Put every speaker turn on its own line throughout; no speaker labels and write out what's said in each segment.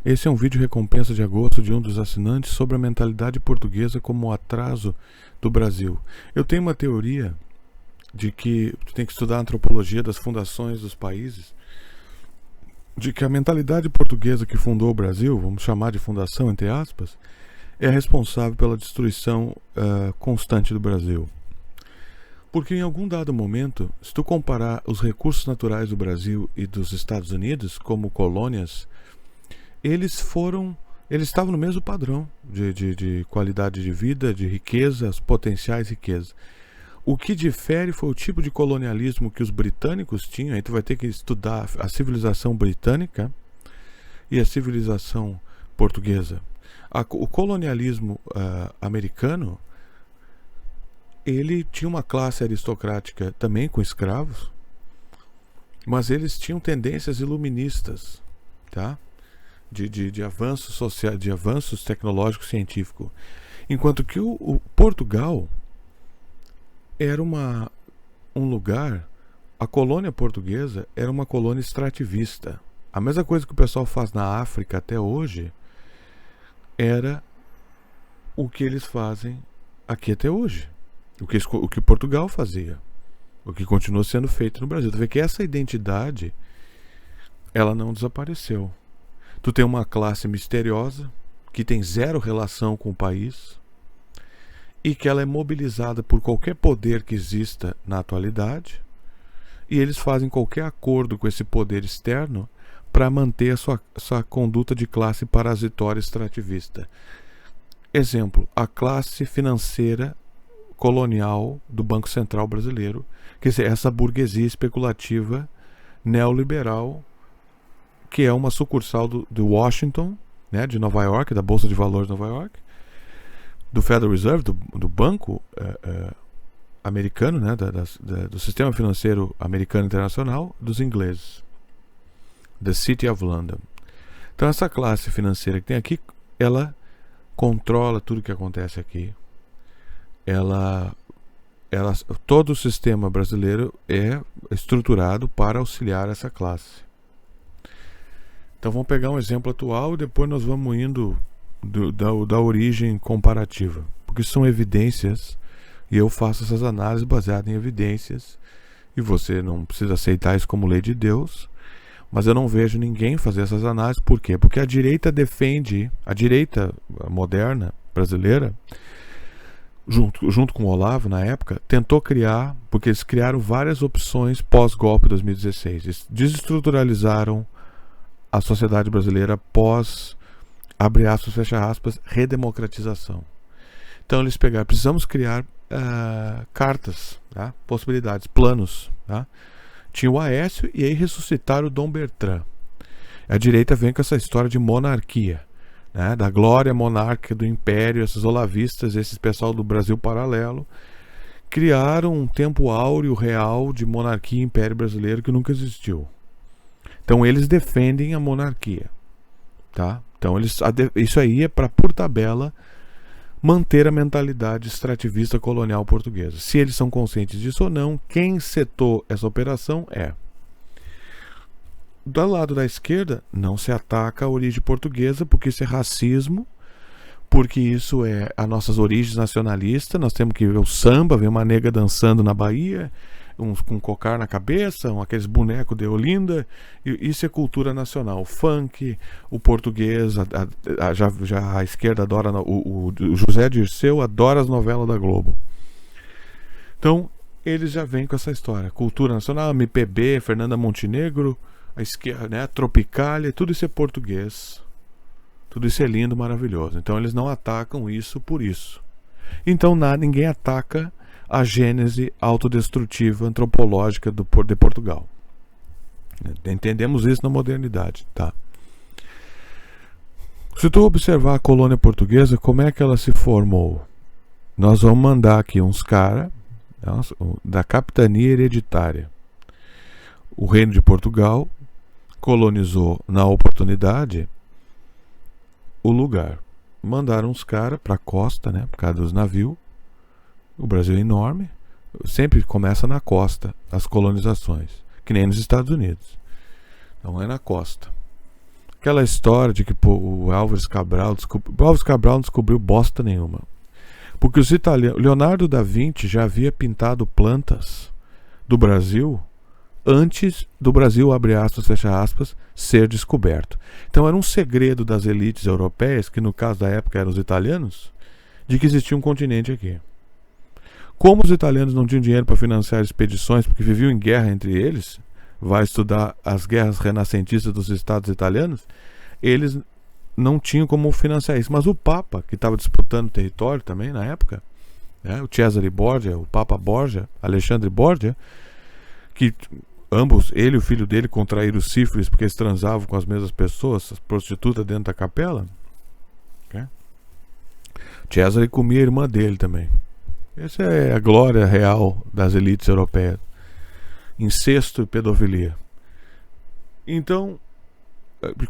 Esse é um vídeo recompensa de agosto de um dos assinantes sobre a mentalidade portuguesa como o atraso do Brasil. Eu tenho uma teoria de que tu tem que estudar a antropologia das fundações dos países, de que a mentalidade portuguesa que fundou o Brasil, vamos chamar de fundação entre aspas, é responsável pela destruição constante do Brasil. Porque em algum dado momento, se tu comparar os recursos naturais do Brasil e dos Estados Unidos como colônias, eles estavam no mesmo padrão de qualidade de vida, de riqueza, as potenciais riquezas. O que difere foi o tipo de colonialismo que os britânicos tinham. Aí tu vai ter que estudar a civilização britânica e a civilização portuguesa. O colonialismo americano, ele tinha uma classe aristocrática também com escravos, mas eles tinham tendências iluministas, tá? De avanços sociais, de avanços tecnológicos científicos, enquanto que o Portugal era um lugar, a colônia portuguesa era uma colônia extrativista. A mesma coisa que o pessoal faz na África até hoje era o que eles fazem aqui até hoje, o que Portugal fazia, o que continua sendo feito no Brasil. Tu vê que essa identidade ela não desapareceu. Tu tem uma classe misteriosa que tem zero relação com o país e que ela é mobilizada por qualquer poder que exista na atualidade, e eles fazem qualquer acordo com esse poder externo para manter a sua conduta de classe parasitória extrativista. Exemplo, a classe financeira colonial do Banco Central brasileiro, quer dizer, essa burguesia especulativa neoliberal, que é uma sucursal do Washington, né, de Nova York, da Bolsa de Valores de Nova York, do Federal Reserve, do banco americano, né, do sistema financeiro americano internacional, dos ingleses, the City of London. Então essa classe financeira que tem aqui, ela controla tudo que acontece aqui. Todo o sistema brasileiro é estruturado para auxiliar essa classe. Então vamos pegar um exemplo atual e depois nós vamos indo da origem comparativa, porque são evidências e eu faço essas análises baseadas em evidências, e você não precisa aceitar isso como lei de Deus, mas eu não vejo ninguém fazer essas análises. Por quê? Porque a direita moderna brasileira, junto com o Olavo na época, tentou criar, porque eles criaram várias opções pós-golpe de 2016, eles desestruturalizaram a sociedade brasileira pós, abre aspas, fecha aspas, redemocratização. Então eles pegaram, precisamos criar cartas, tá? Possibilidades, planos, tá? Tinha o Aécio e aí ressuscitaram o Dom Bertrand. A direita vem com essa história de monarquia, né? Da glória monárquica do império, esses olavistas, esses pessoal do Brasil paralelo, criaram um tempo áureo real de monarquia e império brasileiro que nunca existiu. Então eles defendem a monarquia, tá? Então isso aí é para, por tabela, manter a mentalidade extrativista colonial portuguesa. Se eles são conscientes disso ou não, quem setou essa operação é. Do lado da esquerda, não se ataca a origem portuguesa, porque isso é racismo, porque isso é as nossas origens nacionalistas. Nós temos que ver o samba, ver uma nega dançando na Bahia, uns com cocar na cabeça, aqueles bonecos de Olinda. Isso é cultura nacional. O funk, o português, já a esquerda adora, o José Dirceu adora as novelas da Globo. Então eles já vêm com essa história, cultura nacional, MPB, Fernanda Montenegro, a esquerda, né, Tropicália, tudo isso é português, tudo isso é lindo, maravilhoso. Então eles não atacam isso por isso. Então ninguém ataca a gênese autodestrutiva antropológica de Portugal. Entendemos isso na modernidade, tá? Se tu observar a colônia portuguesa, como é que ela se formou? Nós vamos mandar aqui uns caras da capitania hereditária. O reino de Portugal colonizou na oportunidade o lugar. Mandaram uns caras para a costa, né, por causa dos navios. O Brasil é enorme, sempre começa na costa as colonizações, que nem nos Estados Unidos. Então é na costa. aquela história de que o Álvares Cabral não descobriu bosta nenhuma. Porque os italianos, Leonardo da Vinci já havia pintado plantas do Brasil antes do Brasil, abre aspas, fecha aspas, ser descoberto. Então era um segredo das elites europeias, que no caso da época eram os italianos, de que existia um continente aqui. Como os italianos não tinham dinheiro para financiar expedições, porque viviam em guerra entre eles, vai estudar as guerras renascentistas dos estados italianos, eles não tinham como financiar isso. Mas o Papa, que estava disputando território também na época, né, o Cesare Borgia, o Papa Borgia, Alexandre Borgia, que ambos, ele e o filho dele, contraíram sífilis porque eles transavam com as mesmas pessoas, as prostitutas dentro da capela. Okay? Cesare comia a irmã dele também. Essa é a glória real das elites europeias. Incesto e pedofilia. Então,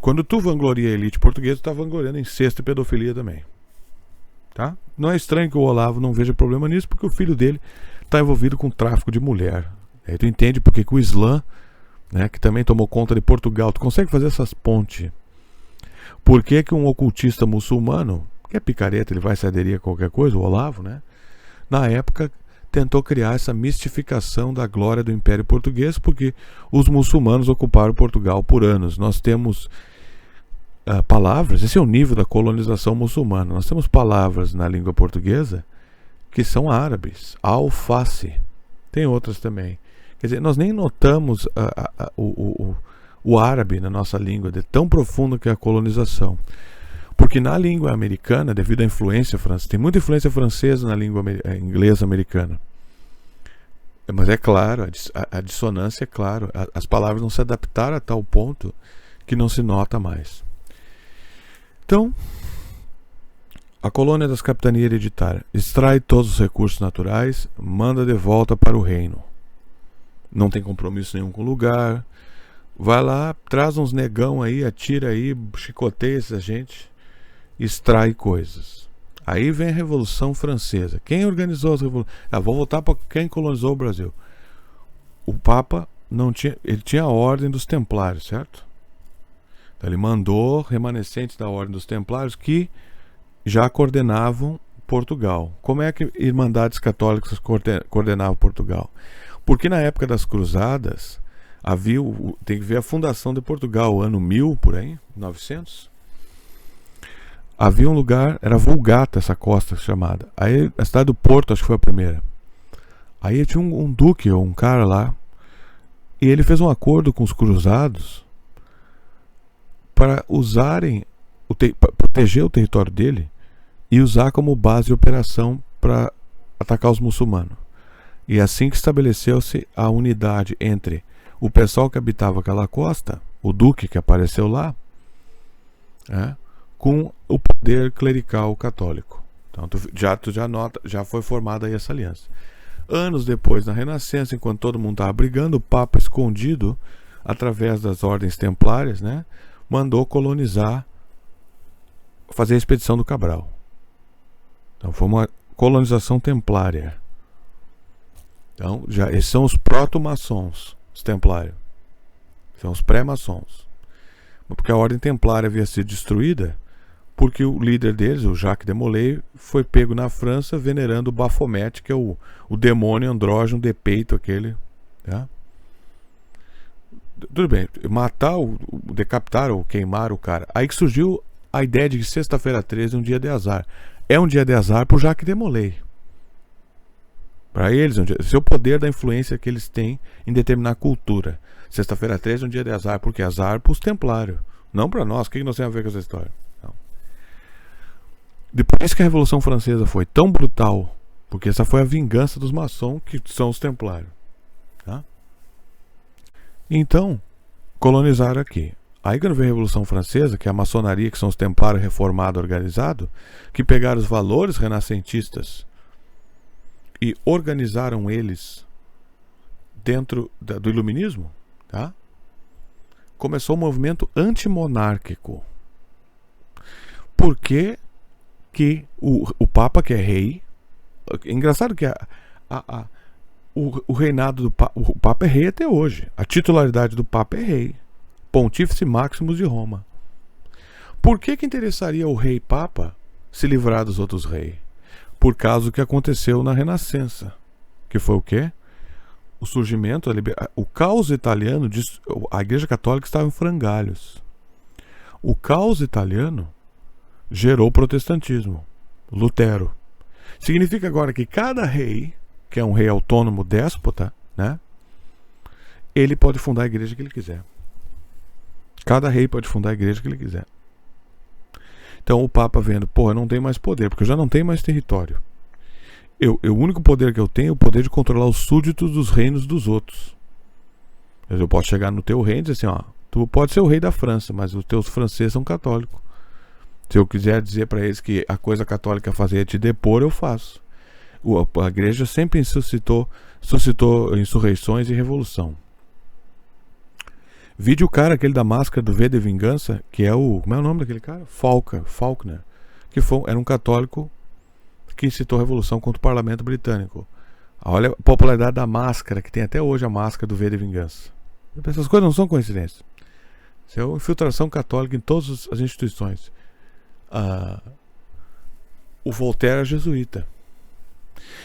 quando tu vangloria a elite portuguesa, tu tá vangloriando incesto e pedofilia também. Tá? Não é estranho que o Olavo não veja problema nisso, porque o filho dele está envolvido com tráfico de mulher. Aí tu entende porque que o Islã, né, que também tomou conta de Portugal, tu consegue fazer essas pontes. Por que que um ocultista muçulmano, que é picareta, ele vai se aderir a qualquer coisa, o Olavo, né, na época tentou criar essa mistificação da glória do Império Português, porque os muçulmanos ocuparam Portugal por anos. Nós temos palavras, esse é o nível da colonização muçulmana. Nós temos palavras na língua portuguesa que são árabes, alface, tem outras também. Quer dizer, nós nem notamos o árabe na nossa língua, de tão profundo que é a colonização. Porque na língua americana, devido à influência francesa, tem muita influência francesa na língua inglesa americana. Mas é claro, a dissonância é claro. As palavras não se adaptaram a tal ponto que não se nota mais. Então, a colônia das capitanias hereditárias extrai todos os recursos naturais, manda de volta para o reino. Não tem compromisso nenhum com o lugar. Vai lá, traz uns negão aí, atira aí, chicoteia essa gente, extrai coisas. Aí vem a Revolução Francesa. Quem organizou as revoluções? Vou voltar para quem colonizou o Brasil. O Papa não tinha, ele tinha a ordem dos Templários, certo? Então ele mandou remanescentes da ordem dos Templários que já coordenavam Portugal. Como é que irmandades católicas coordenavam Portugal? Porque na época das cruzadas havia, tem que ver a fundação de Portugal, ano 1000 por aí, 900. Havia um lugar, era Vulgata essa costa chamada. Aí a cidade do Porto acho que foi a primeira. Aí tinha um duque ou um cara lá, e ele fez um acordo com os cruzados para usarem para proteger o território dele e usar como base de operação para atacar os muçulmanos. E assim que estabeleceu-se a unidade entre o pessoal que habitava aquela costa, o duque que apareceu lá, com o poder clerical católico. Então tu já nota, já foi formada aí essa aliança. Anos depois, na Renascença, enquanto todo mundo estava brigando, o Papa, escondido através das ordens templárias, né, mandou colonizar, fazer a expedição do Cabral. Então foi uma colonização templária. Então, esses são os proto-maçons, os templários. São os pré-maçons. Porque a ordem templária havia sido destruída porque o líder deles, o Jacques de Molay, foi pego na França venerando o Baphomet, que é o demônio andrógeno de peito aquele. Tá? Tudo bem, matar, decapitar ou queimar o cara. Aí que surgiu a ideia de que sexta-feira 13 é um dia de azar. É um dia de azar para o Jacques de Molay. Para eles, esse é o poder da influência que eles têm em determinar cultura. Sexta-feira 13 é um dia de azar, porque azar para os templários, não para nós. O que nós temos a ver com essa história? Não. Depois que a Revolução Francesa foi tão brutal, porque essa foi a vingança dos maçons, que são os templários. Tá? Então, colonizaram aqui. Aí quando veio a Revolução Francesa, que é a maçonaria, que são os templários reformados organizados, que pegaram os valores renascentistas e organizaram eles dentro do iluminismo, tá? Começou um movimento antimonárquico. Por que o Papa, que é rei... Engraçado que o reinado do Papa... O Papa é rei até hoje. A titularidade do Papa é rei. Pontífice Maximus de Roma. Por que interessaria o rei Papa se livrar dos outros reis? Por causa do que aconteceu na Renascença. Que foi o quê? O surgimento, o caos italiano, a Igreja Católica estava em frangalhos. O caos italiano gerou o protestantismo, Lutero. Significa agora que cada rei, que é um rei autônomo, déspota, né, ele pode fundar a igreja que ele quiser. Cada rei pode fundar a igreja que ele quiser. Então o Papa vendo, eu não tenho mais poder, porque eu já não tenho mais território. O único poder que eu tenho é o poder de controlar os súditos dos reinos dos outros. Eu posso chegar no teu reino e dizer assim, tu pode ser o rei da França, mas os teus franceses são católicos. Se eu quiser dizer para eles que a coisa católica a fazer é te depor, eu faço. A igreja sempre suscitou insurreições e revolução. Vide o cara, aquele da máscara do V de Vingança, que é como é o nome daquele cara? Faulkner, que era um católico que incitou a revolução contra o parlamento britânico. Olha a popularidade da máscara, que tem até hoje a máscara do V de Vingança. Essas coisas não são coincidências. Isso é uma infiltração católica em todas as instituições. O Voltaire é jesuíta.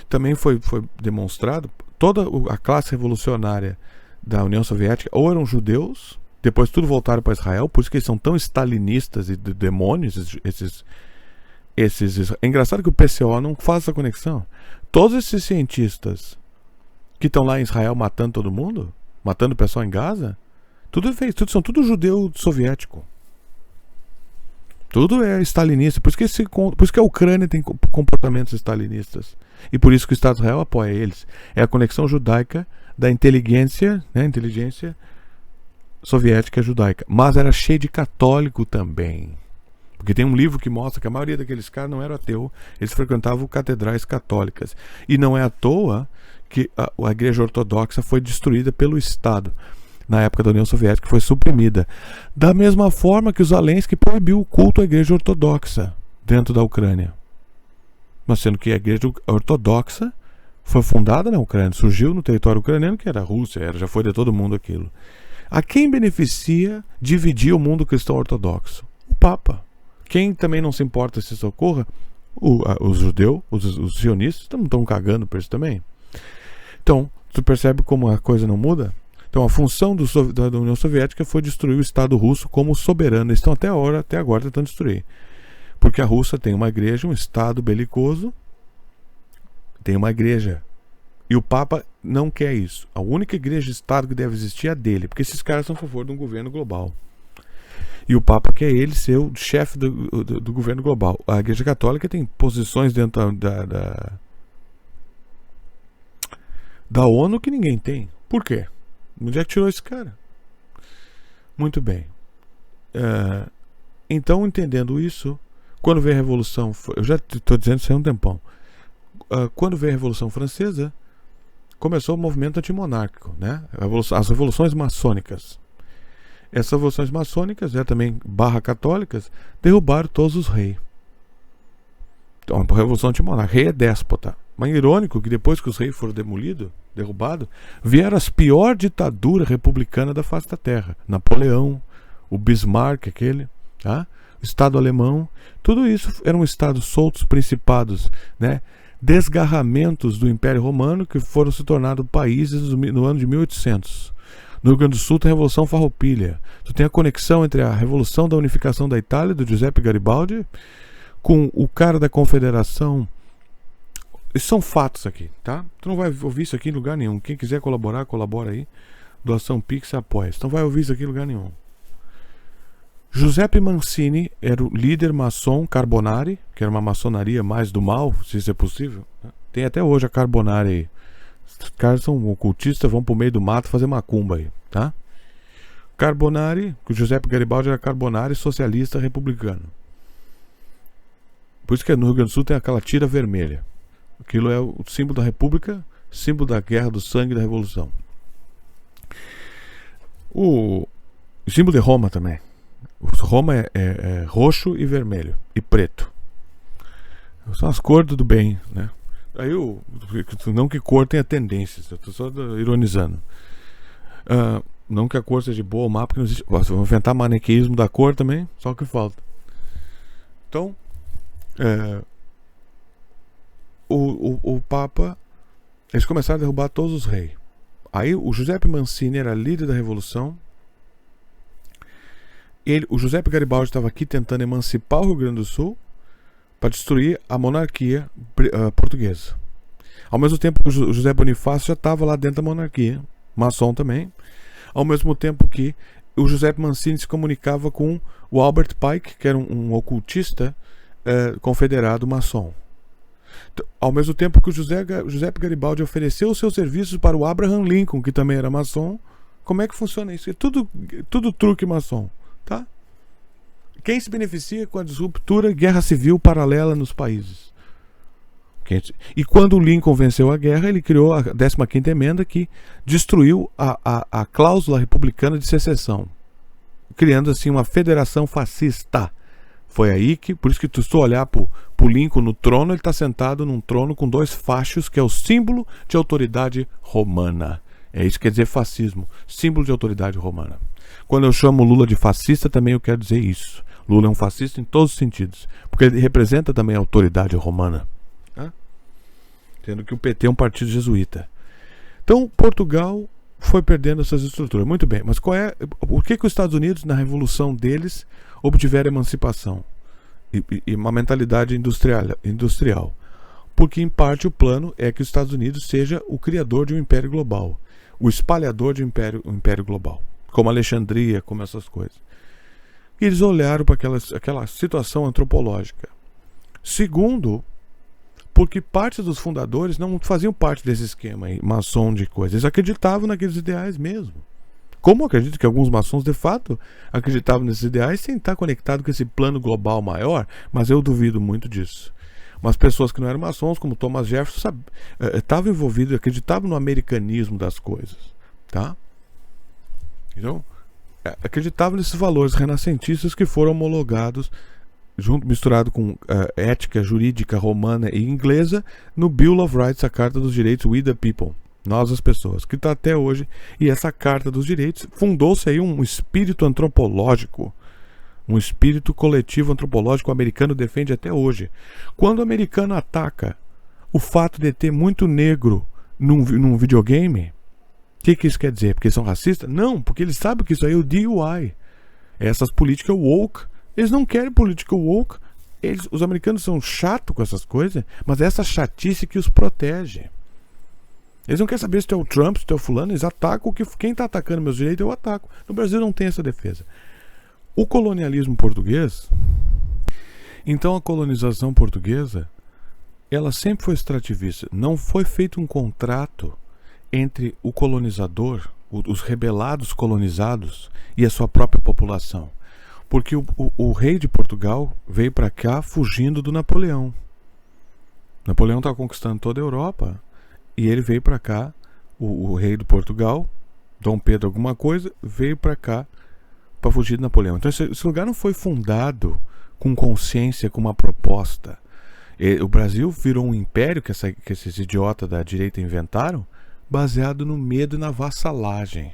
Também foi demonstrado, toda a classe revolucionária da União Soviética ou eram judeus, depois tudo voltaram para Israel, por isso que eles são tão stalinistas e demônios, é engraçado que o PCO não faz essa conexão. Todos esses cientistas que estão lá em Israel matando todo mundo, matando o pessoal em Gaza, são tudo judeu soviético. Tudo é stalinista. Por isso que a Ucrânia tem comportamentos stalinistas. E por isso que o Estado de Israel apoia eles. É a conexão judaica da inteligência, né, inteligência soviética judaica. Mas era cheio de católico também. Porque tem um livro que mostra que a maioria daqueles caras não era ateu. Eles frequentavam catedrais católicas. E não é à toa que a igreja ortodoxa foi destruída pelo Estado. Na época da União Soviética, foi suprimida. Da mesma forma que o Zelensky proibiu o culto à igreja ortodoxa dentro da Ucrânia. Mas sendo que a igreja ortodoxa foi fundada na Ucrânia, surgiu no território ucraniano, que era a Rússia, já foi de todo mundo aquilo. A quem beneficia dividir o mundo cristão ortodoxo? O Papa. Quem também não se importa se isso ocorra? Os judeus, os sionistas, não estão cagando por isso também. Então, tu percebe como a coisa não muda? Então a função da União Soviética foi destruir o Estado russo como soberano. Eles estão até agora tentando destruir. Porque a Rússia tem uma igreja, um Estado belicoso, tem uma igreja. E o Papa não quer isso. A única igreja e Estado que deve existir é a dele, porque esses caras são a favor de um governo global. E o Papa quer ele ser o chefe do governo global. A Igreja Católica tem posições dentro da ONU que ninguém tem. Por quê? Onde é que tirou esse cara? Muito bem. Então, entendendo isso, quando veio a Revolução... Eu já estou dizendo isso há um tempão. Quando veio a Revolução Francesa, começou o movimento antimonárquico, né? As revoluções maçônicas. Essas revoluções maçônicas, também católicas, derrubaram todos os reis. Então, a revolução antimonárquica. Rei é déspota. Mas irônico que depois que os reis foram derrubados, vieram as piores ditaduras republicanas da face da terra. Napoleão, o Bismarck, o Estado alemão, tudo isso eram estados soltos, principados, né? Desgarramentos do Império Romano que foram se tornando países no ano de 1800. No Rio Grande do Sul tem a Revolução Farroupilha. Tu tem a conexão entre a Revolução da Unificação da Itália, do Giuseppe Garibaldi, com o cara da Confederação. Isso são fatos aqui, tá? Tu não vai ouvir isso aqui em lugar nenhum. Quem quiser colaborar, colabora aí. Doação Pix, apoia. Tu não vai ouvir isso aqui em lugar nenhum. Giuseppe Mancini era o líder maçom Carbonari, que era uma maçonaria mais do mal, se isso é possível. Tem até hoje a Carbonari aí. Os caras são ocultistas, vão pro meio do mato fazer macumba aí, tá? Carbonari, o Giuseppe Garibaldi era Carbonari, socialista republicano. Por isso que no Rio Grande do Sul tem aquela tira vermelha. Aquilo é o símbolo da República, símbolo da guerra, do sangue, da Revolução. O símbolo de Roma também. Roma é roxo e vermelho e preto. São as cores do bem, né? Aí não que cor tenha tendências, eu estou só ironizando. Não que a cor seja boa ou má, porque não existe. Vamos inventar maniqueísmo da cor também, só o que falta. Então, o Papa, eles começaram a derrubar todos os reis. Aí o Giuseppe Mazzini era líder da Revolução. O Giuseppe Garibaldi estava aqui tentando emancipar o Rio Grande do Sul para destruir a monarquia portuguesa. Ao mesmo tempo que o José Bonifácio já estava lá dentro da monarquia, maçom também. Ao mesmo tempo que o Giuseppe Mazzini se comunicava com o Albert Pike, que era um ocultista confederado maçom. Ao mesmo tempo que o Giuseppe Garibaldi ofereceu os seus serviços para o Abraham Lincoln, que também era maçom. Como é que funciona isso? É tudo truque maçom, tá? Quem se beneficia com a disruptura, guerra civil paralela nos países? E quando o Lincoln venceu a guerra, ele criou a 15ª emenda, que destruiu a cláusula republicana de secessão, criando assim uma federação fascista. Foi aí que, por isso que tu estou olhar pro Lincoln no trono, ele está sentado num trono com 2 fachos, que é o símbolo de autoridade romana. É isso que quer dizer fascismo, símbolo de autoridade romana. Quando eu chamo Lula de fascista, também eu quero dizer isso. Lula é um fascista em todos os sentidos, porque ele representa também a autoridade romana. Sendo que o PT é um partido jesuíta. Então, Portugal foi perdendo essas estruturas. Muito bem, mas por que os Estados Unidos, na revolução deles, obtiveram emancipação e uma mentalidade industrial? Porque, em parte, o plano é que os Estados Unidos seja o criador de um império global, o espalhador de um império global, como Alexandria, como essas coisas. E eles olharam para aquela situação antropológica. Segundo, porque parte dos fundadores não faziam parte desse esquema aí, maçom de coisas. Eles acreditavam naqueles ideais mesmo. Como eu acredito que alguns maçons, de fato, acreditavam nesses ideais sem estar conectado com esse plano global maior, mas eu duvido muito disso. Mas pessoas que não eram maçons, como Thomas Jefferson, estavam envolvidos, acreditavam no americanismo das coisas. Tá? Então, acreditavam nesses valores renascentistas que foram homologados, misturado com ética jurídica romana e inglesa, no Bill of Rights, a Carta dos Direitos, We the People, nós as pessoas, que está até hoje. E essa Carta dos Direitos, fundou-se aí um espírito antropológico, um espírito coletivo antropológico americano defende até hoje. Quando o americano ataca o fato de ter muito negro num videogame, o que isso quer dizer? Porque eles são racistas? Não, porque eles sabem que isso aí é o DUI. Essas políticas woke. Eles não querem política woke. Os americanos são chatos com essas coisas, mas é essa chatice que os protege. Eles não querem saber se tu é o Trump, se tu é o fulano. Eles atacam quem está atacando meus direitos, eu ataco. No Brasil não tem essa defesa. O colonialismo português, então a colonização portuguesa, ela sempre foi extrativista. Não foi feito um contrato entre o colonizador, os rebelados colonizados e a sua própria população. Porque o rei de Portugal veio para cá fugindo do Napoleão. Napoleão estava conquistando toda a Europa e ele veio para cá, o rei de Portugal, Dom Pedro alguma coisa, veio para cá para fugir de Napoleão. Então esse lugar não foi fundado com consciência, com uma proposta. O Brasil virou um império que esses idiotas da direita inventaram, baseado no medo e na vassalagem.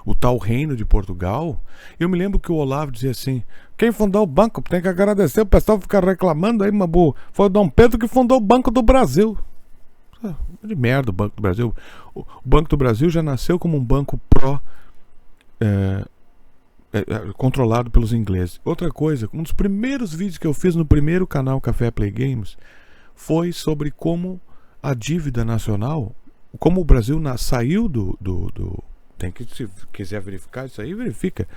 O tal reino de Portugal, eu me lembro que o Olavo dizia assim: quem fundou o banco tem que agradecer, o pessoal fica reclamando aí, Mabu, foi o Dom Pedro que fundou o Banco do Brasil. De merda o Banco do Brasil. O Banco do Brasil já nasceu como um banco controlado pelos ingleses. Outra coisa, um dos primeiros vídeos que eu fiz no primeiro canal Café Play Games foi sobre como a dívida nacional, como o Brasil saiu do tem que, se quiser verificar isso aí, verifica.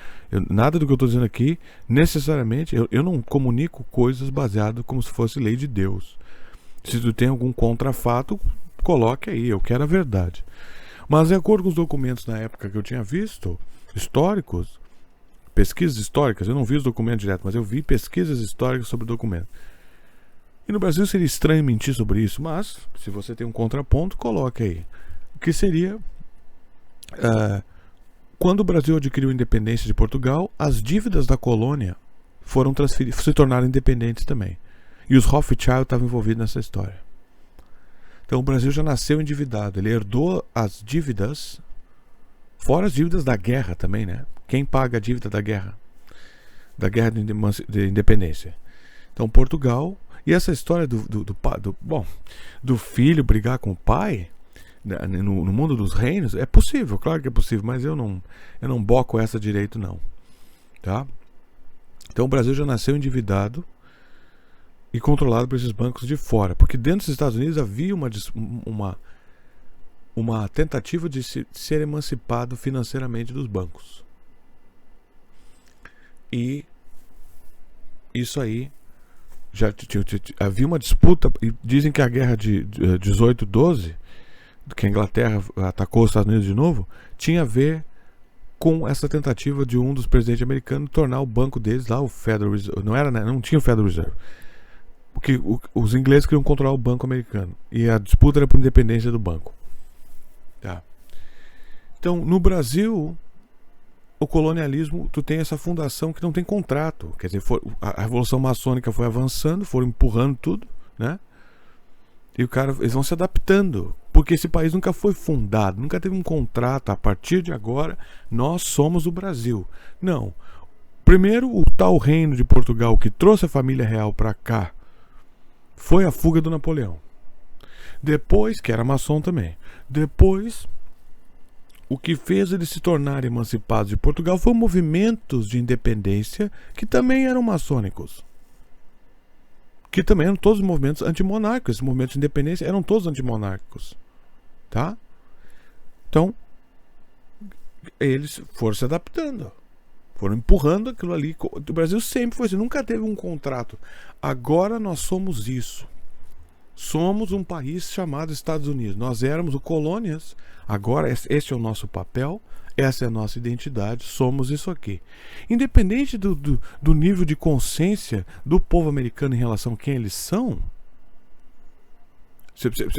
Nada do que eu estou dizendo aqui, necessariamente, eu não comunico coisas baseadas como se fosse lei de Deus. Se tu tem algum contrafato, coloque aí, eu quero a verdade. Mas de acordo com os documentos na época que eu tinha visto, históricos, pesquisas históricas, eu não vi os documentos direto, mas eu vi pesquisas históricas sobre documentos. E no Brasil seria estranho mentir sobre isso, mas se você tem um contraponto, coloque aí. O que seria... quando o Brasil adquiriu a independência de Portugal, as dívidas da colônia foram transferidas, se tornaram independentes também. E os Rothschild estavam envolvidos nessa história. Então o Brasil já nasceu endividado. Ele herdou as dívidas, fora as dívidas da guerra também, né? Quem paga a dívida da guerra? Da guerra de independência. Então Portugal, e essa história do filho brigar com o pai no mundo dos reinos, é possível, claro que é possível, mas eu não boco essa direito não, tá? Então o Brasil já nasceu endividado e controlado por esses bancos de fora, porque dentro dos Estados Unidos havia uma tentativa de ser emancipado financeiramente dos bancos. E isso aí havia uma disputa, e dizem que a guerra de 1812, que a Inglaterra atacou os Estados Unidos de novo, tinha a ver com essa tentativa de um dos presidentes americanos tornar o banco deles lá o Federal Reserve. Não tinha o Federal Reserve. Porque os ingleses queriam controlar o banco americano. E a disputa era por independência do banco. Tá. Então, no Brasil, o colonialismo, tu tem essa fundação que não tem contrato. Quer dizer, a Revolução Maçônica foi avançando, foram empurrando tudo, né? E eles vão se adaptando. Porque esse país nunca foi fundado, nunca teve um contrato. A partir de agora, nós somos o Brasil. Não. Primeiro, o tal reino de Portugal que trouxe a família real para cá foi a fuga do Napoleão. Depois, que era maçom também. Depois, o que fez eles se tornarem emancipados de Portugal foram movimentos de independência que também eram maçônicos. Que também eram todos movimentos antimonárquicos. Esses movimentos de independência eram todos antimonárquicos. Tá? Então, eles foram se adaptando. Foram empurrando aquilo ali. O Brasil sempre foi assim, nunca teve um contrato. Agora nós somos isso. Somos um país chamado Estados Unidos. Nós éramos colônias. Agora esse é o nosso papel. Essa é a nossa identidade. Somos isso aqui. Independente do nível de consciência do povo americano em relação a quem eles são.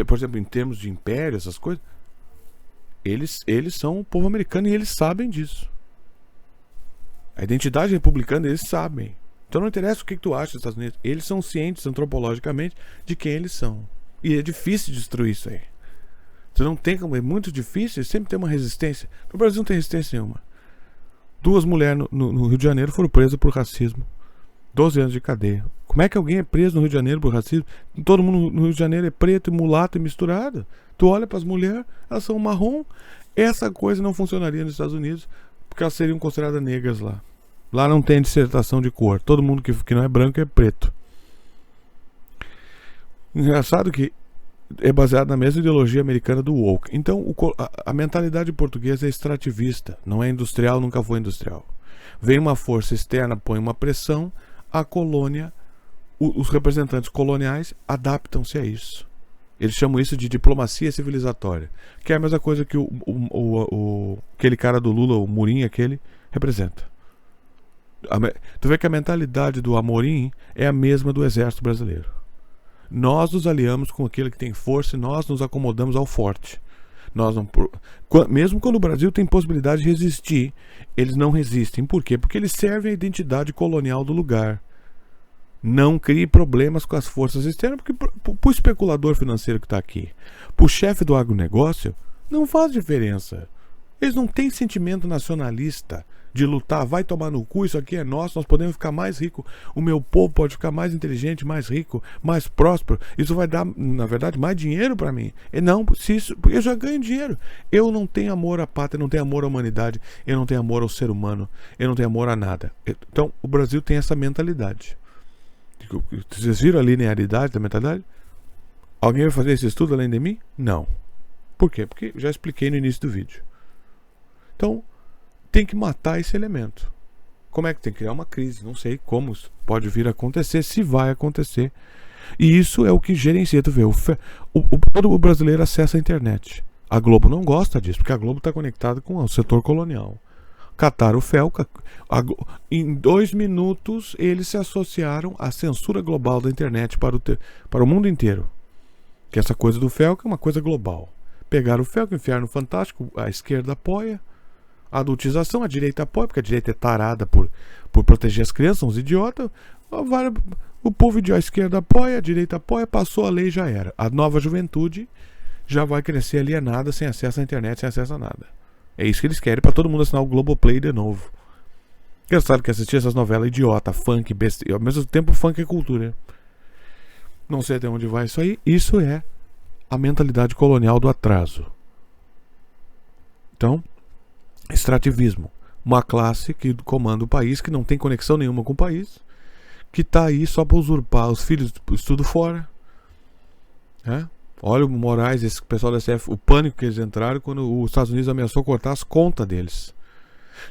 Por exemplo, em termos de império, essas coisas. Eles são o povo americano e eles sabem disso. A identidade republicana eles sabem. Então não interessa o que tu acha dos Estados Unidos. Eles são cientes antropologicamente de quem eles são. E é difícil destruir isso aí. Você não tem como, é muito difícil, sempre tem uma resistência. No Brasil não tem resistência nenhuma. 2 mulheres no Rio de Janeiro foram presas por racismo. 12 anos de cadeia. Como é que alguém é preso no Rio de Janeiro por racismo? Todo mundo no Rio de Janeiro é preto e mulato e misturado. Tu olha para as mulheres, elas são marrom. Essa coisa não funcionaria nos Estados Unidos, porque elas seriam consideradas negras lá. Lá não tem dissertação de cor. Todo mundo que não é branco é preto. Engraçado que é baseado na mesma ideologia americana do woke. Então a mentalidade portuguesa é extrativista. Não é industrial, nunca foi industrial. Vem uma força externa, põe uma pressão, a colônia, os representantes coloniais adaptam-se a isso. Eles chamam isso de diplomacia civilizatória, que é a mesma coisa que aquele cara do Lula, o Murim, aquele, representa. Tu vê que a mentalidade do Amorim é a mesma do exército brasileiro. Nós nos aliamos com aquele que tem força e nós nos acomodamos ao forte. Mesmo quando o Brasil tem possibilidade de resistir, eles não resistem. Por quê? Porque eles servem a identidade colonial do lugar. Não crie problemas com as forças externas, porque para o especulador financeiro que está aqui, para o chefe do agronegócio, não faz diferença. Eles não têm sentimento nacionalista de lutar, vai tomar no cu, isso aqui é nosso, nós podemos ficar mais ricos, o meu povo pode ficar mais inteligente, mais rico, mais próspero, isso vai dar, na verdade, mais dinheiro para mim. E não, eu já ganho dinheiro. Eu não tenho amor à pátria, eu não tenho amor à humanidade, eu não tenho amor ao ser humano, eu não tenho amor a nada. Então, o Brasil tem essa mentalidade. Vocês viram a linearidade da mentalidade? Alguém vai fazer esse estudo além de mim? Não. Por quê? Porque já expliquei no início do vídeo. Então, tem que matar esse elemento. Como é que tem que criar uma crise? Não sei como pode vir a acontecer, se vai acontecer. E isso é o que gerencia. Tu vê, todo o brasileiro acessa a internet. A Globo não gosta disso, porque a Globo está conectada com o setor colonial. Cataram o fel. Em 2 minutos eles se associaram à censura global da internet para o mundo inteiro. Que essa coisa do fel é uma coisa global. Pegaram o fel, enfiaram no Fantástico, a esquerda apoia. A adultização, a direita apoia, porque a direita é tarada por proteger as crianças, são uns idiotas. O povo idiota, a esquerda apoia, a direita apoia, passou a lei, já era. A nova juventude já vai crescer alienada, sem acesso à internet, sem acesso a nada. É isso que eles querem, para todo mundo assinar o Globoplay de novo. Engraçado que assistir essas novelas idiota, funk, besta, e ao mesmo tempo funk é cultura. Não sei até onde vai isso aí. Isso é a mentalidade colonial do atraso. Então, extrativismo. Uma classe que comanda o país, que não tem conexão nenhuma com o país, que está aí só para usurpar os filhos do estudo fora. Olha o Moraes, esse pessoal da SF, o pânico que eles entraram quando os Estados Unidos ameaçou cortar as contas deles.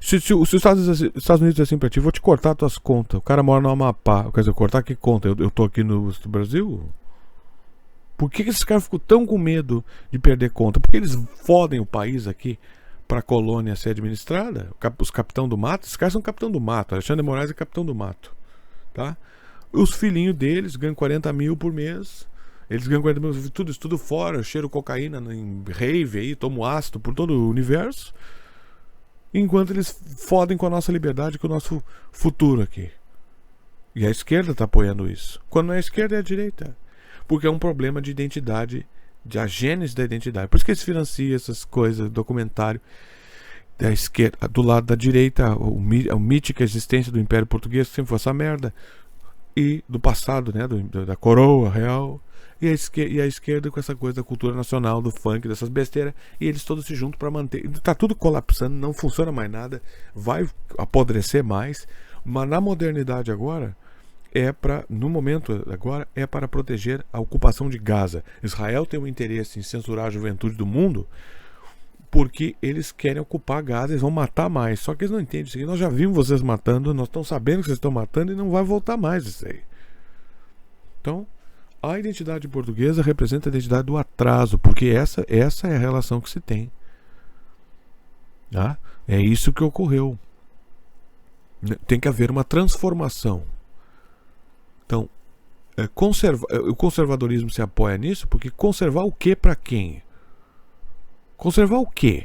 Se os Estados Unidos é assim pra ti, vou te cortar as tuas contas. O cara mora no Amapá, quer dizer, cortar que conta? Eu tô aqui no Brasil? Por que esses caras ficam tão com medo de perder conta? Porque eles fodem o país aqui pra colônia ser administrada? Os capitão do mato? Esses caras são capitão do mato. Alexandre de Moraes é capitão do mato. Tá? Os filhinhos deles ganham 40 mil por mês. Eles ganham 40 mil, tudo fora. Eu cheiro cocaína em rave aí, tomo ácido por todo o universo. Enquanto eles fodem com a nossa liberdade, com o nosso futuro aqui. E a esquerda está apoiando isso. Quando não é a esquerda, é a direita. Porque é um problema de identidade, de a gênese da identidade. Por isso que eles financiam essas coisas, documentário da esquerda. Do lado da direita, a mítica existência do Império Português, que sempre foi essa merda. E do passado, né, da coroa real. E a esquerda com essa coisa da cultura nacional, do funk, dessas besteiras. E eles todos se juntam para manter. Tá tudo colapsando, não funciona mais nada. Vai apodrecer mais. Mas na modernidade agora, no momento agora, é para proteger a ocupação de Gaza. Israel tem um interesse em censurar a juventude do mundo, porque eles querem ocupar Gaza, eles vão matar mais. Só que eles não entendem isso aqui. Nós já vimos vocês matando, nós estamos sabendo que vocês estão matando e não vai voltar mais isso aí. Então, a identidade portuguesa representa a identidade do atraso, porque essa é a relação que se tem. Tá? É isso que ocorreu. Tem que haver uma transformação. Então, o conservadorismo se apoia nisso, porque conservar o que para quem? Conservar o quê?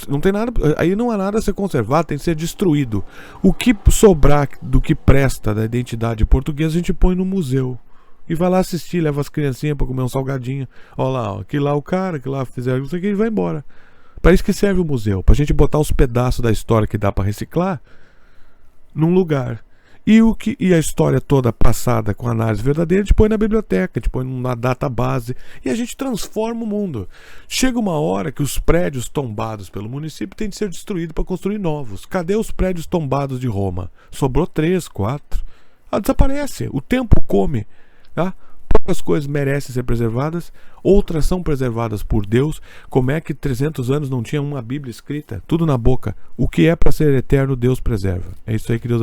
Não tem nada, aí não há nada a ser conservado, tem que ser destruído. O que sobrar do que presta da identidade portuguesa, a gente põe no museu. E vai lá assistir, leva as criancinhas para comer um salgadinho. Olha lá, ó, aqui lá o cara, que lá fizeram isso aqui, e vai embora. Para isso que serve o museu, pra gente botar os pedaços da história que dá para reciclar num lugar. E a história toda passada com análise verdadeira, a gente põe na biblioteca, a gente põe na database e a gente transforma o mundo. Chega uma hora que os prédios tombados pelo município têm de ser destruídos para construir novos. Cadê os prédios tombados de Roma? Sobrou 3, 4. Desaparece. O tempo come. Tá? Poucas coisas merecem ser preservadas, outras são preservadas por Deus. Como é que 300 anos não tinha uma Bíblia escrita? Tudo na boca. O que é para ser eterno, Deus preserva. É isso aí que Deus